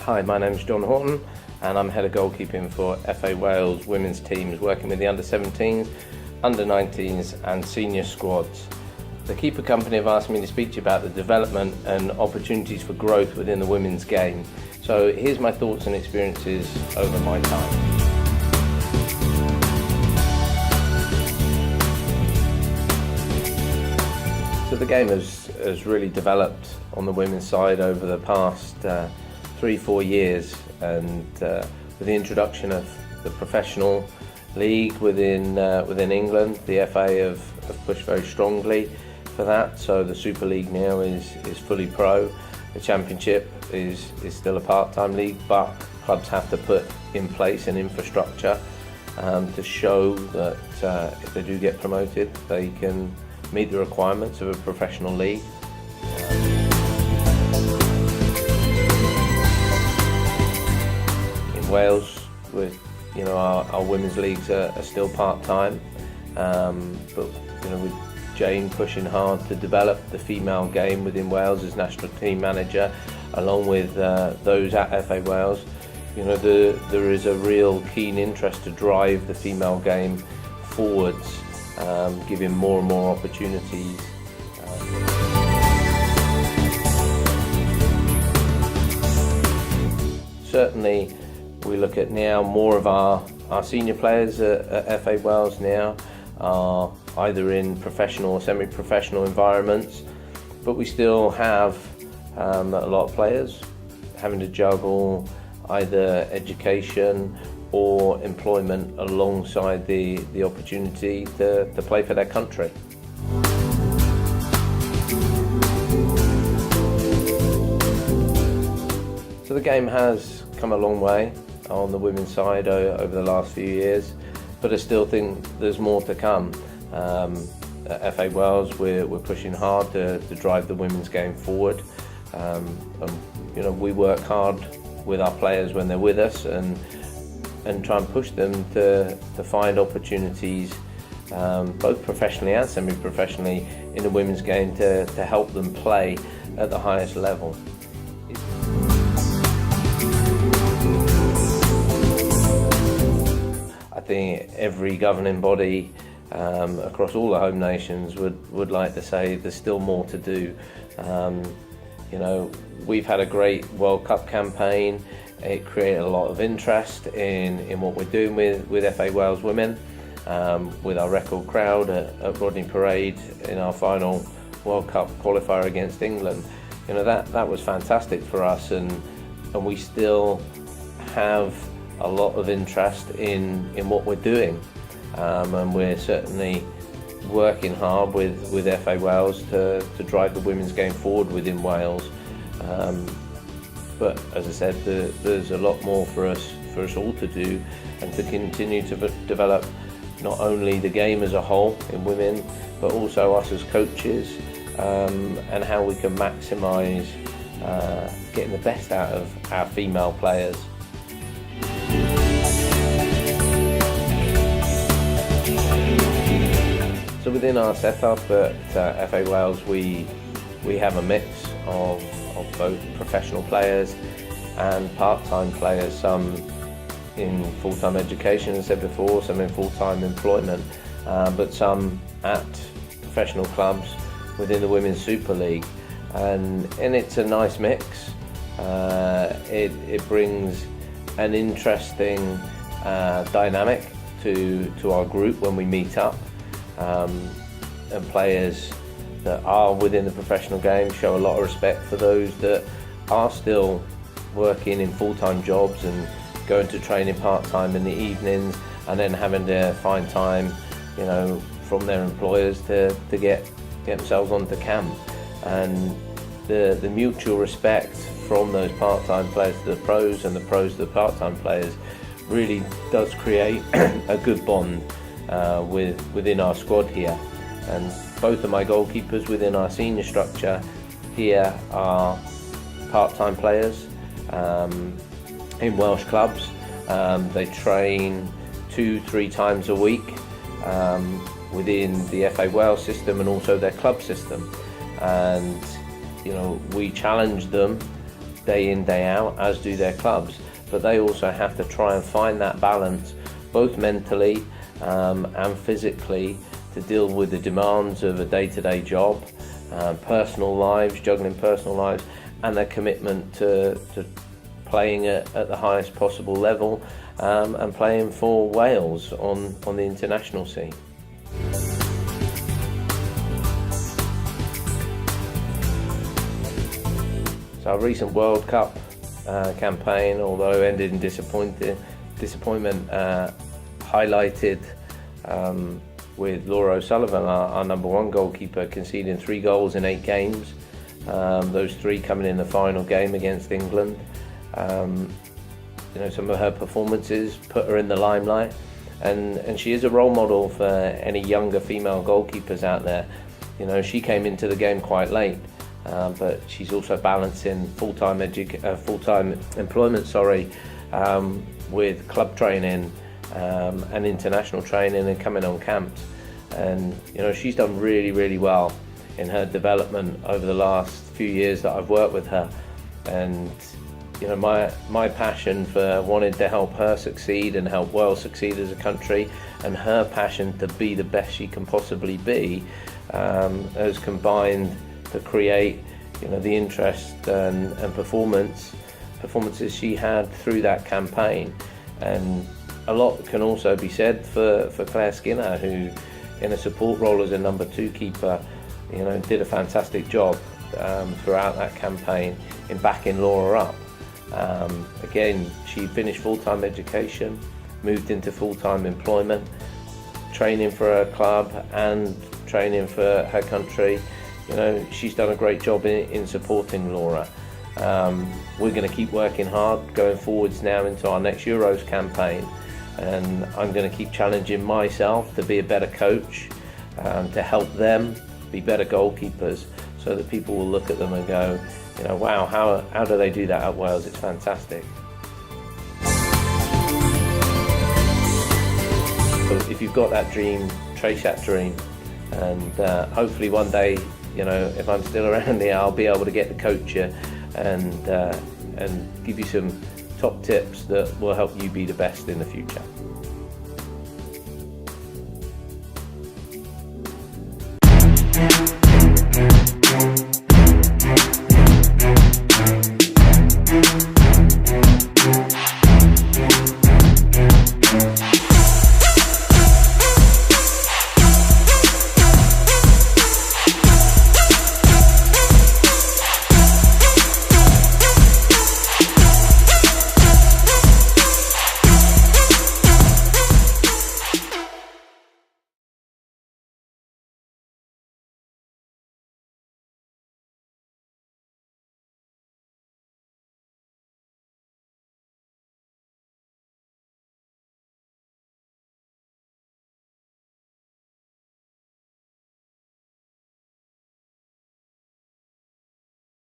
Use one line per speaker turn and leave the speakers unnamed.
Hi, my name is Jon Horton and I'm head of goalkeeping for FA Wales women's teams, working with the under-17s, under-19s and senior squads. The keeper company have asked me to speak to you about the development and opportunities for growth within the women's game. So here's my thoughts and experiences over my time. So the game has really developed on the women's side over the past 3-4 years, and with the introduction of the professional league within England, the FA have pushed very strongly for that. So the Super League now is fully pro. The Championship is still a part-time league, but clubs have to put in place an infrastructure to show that if they do get promoted, they can meet the requirements of a professional league. In Wales, our women's leagues are still part-time, but with Jane pushing hard to develop the female game within Wales as national team manager, along with those at FA Wales, there is a real keen interest to drive the female game forwards, giving more and more opportunities. Certainly, we look at now more of our senior players at FA Wales now are either in professional or semi-professional environments, but we still have a lot of players having to juggle either education or employment alongside the opportunity to play for their country. So the game has come a long way on the women's side over the last few years, but I still think there's more to come. At FA Wales, we're pushing hard to drive the women's game forward. We work hard with our players when they're with us and try and push them to find opportunities, both professionally and semi-professionally, in the women's game to help them play at the highest level. I think every governing body across all the home nations would like to say there's still more to do. We've had a great World Cup campaign. It created a lot of interest in what we're doing with FA Wales women, with our record crowd at Rodney Parade in our final World Cup qualifier against England. That was fantastic for us, and we still have a lot of interest in what we're doing, and we're certainly working hard with FA Wales to drive the women's game forward within Wales. But as I said, there's a lot more for us all to do, and to continue to develop not only the game as a whole in women, but also us as coaches, and how we can maximise getting the best out of our female players. So within our setup at FA Wales, we have a mix of both professional players and part-time players, some in full-time education, as I said before, some in full-time employment, but some at professional clubs within the Women's Super League. And it's a nice mix. It brings an interesting dynamic to our group when we meet up, and players that are within the professional game show a lot of respect for those that are still working in full-time jobs and going to training part-time in the evenings, and then having to find time, from their employers to get themselves onto camp. And the mutual respect from those part-time players to the pros, and the pros to the part-time players, really does create a good bond within our squad here. And both of my goalkeepers within our senior structure here are part-time players in Welsh clubs. They train 2-3 times a week within the FA Wales system and also their club system. And we challenge them day in, day out, as do their clubs, but they also have to try and find that balance, both mentally and physically, to deal with the demands of a day-to-day job, personal lives, juggling personal lives, and their commitment to playing at the highest possible level and playing for Wales on the international scene. So our recent World Cup campaign, although ended in disappointment, highlighted with Laura O'Sullivan, our number one goalkeeper, conceding 3 goals in 8 games. Those 3 coming in the final game against England. Some of her performances put her in the limelight, and she is a role model for any younger female goalkeepers out there. She came into the game quite late, but she's also balancing full-time employment, with club training and international training and coming on camps. And she's done really, really well in her development over the last few years that I've worked with her. And my passion for wanting to help her succeed and help Wales succeed as a country, and her passion to be the best she can possibly be, has combined to create the interest and performances she had through that campaign. And a lot can also be said for Claire Skinner, who in a support role as a number 2 keeper did a fantastic job throughout that campaign in backing Laura up. Again, she finished full-time education, moved into full-time employment, training for her club and training for her country. She's done a great job in supporting Laura. We're going to keep working hard going forwards now into our next Euros campaign, and I'm going to keep challenging myself to be a better coach, to help them be better goalkeepers, so that people will look at them and go, wow, how do they do that at Wales? It's fantastic. So if you've got that dream, chase that dream, and hopefully one day, if I'm still around here, I'll be able to get to coach you and give you some top tips that will help you be the best in the future.